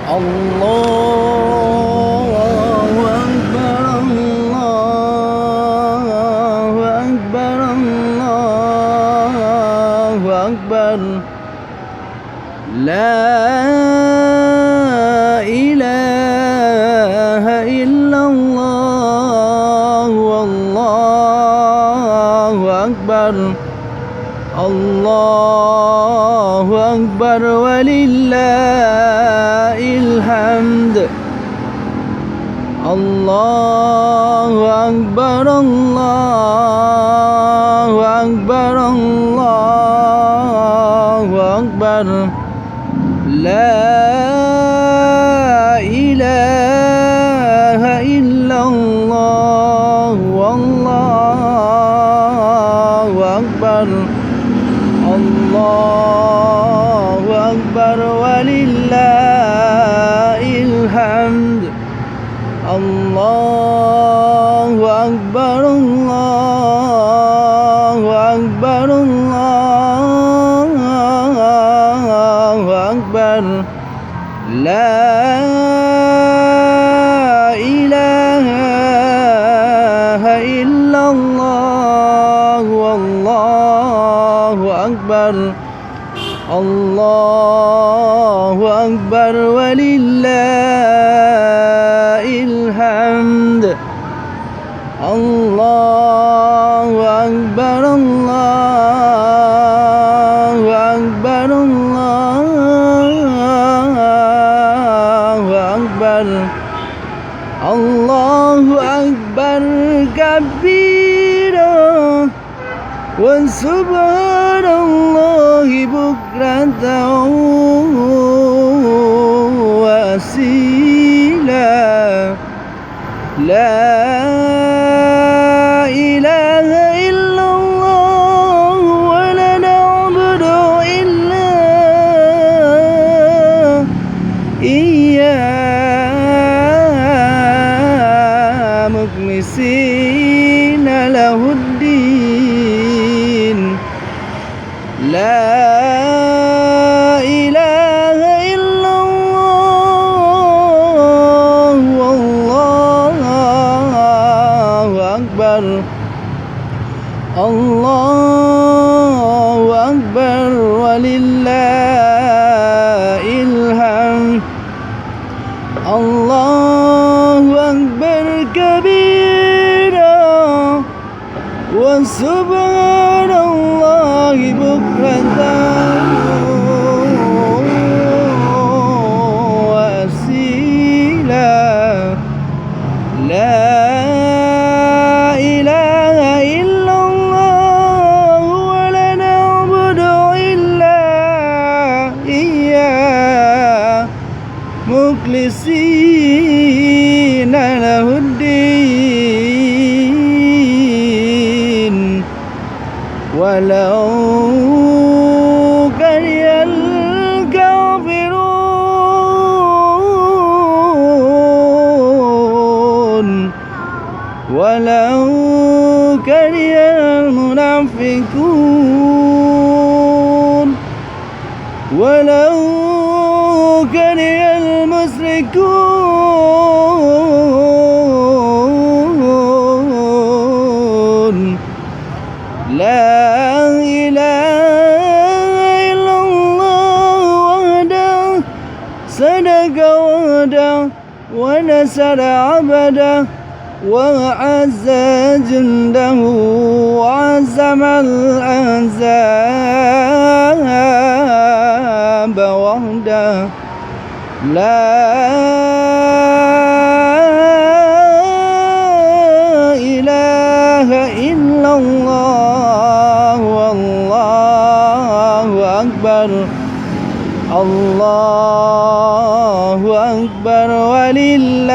الله أكبر الله أكبر الله أكبر لا إله إلا الله والله أكبر الله أكبر ولله الحمد الله أكبر الله أكبر الله أكبر لا إله إلا الله والله أكبر الله أكبر ولله الحمد الله أكبر الله أكبر الله أكبر لا إله إلا الله والله أكبر الله أكبر ولله الحمد الله أكبر الله أكبر الله أكبر الله أكبر كبيرا وسبحان الله بكرة وأصيلا لا إله إلا الله ولا نعبد إلا إياه مخلصين له الدين لا إله إلا الله والله أكبر الله أكبر ولله الحمد الله أكبر كبيرا وسبحان الله بكرة وأصيلا لا إله إلا الله ولا نعبد إلا إياه مخلصين له الدين ولو كره الكافرون ولو كره المنافقون ولو كره المشركون لا إله إلا الله وحده صدق وعده ونصر عبده وأعز جنده وعزم الأحزاب وحده لا إله إلا الله والله أكبر الله أكبر ولله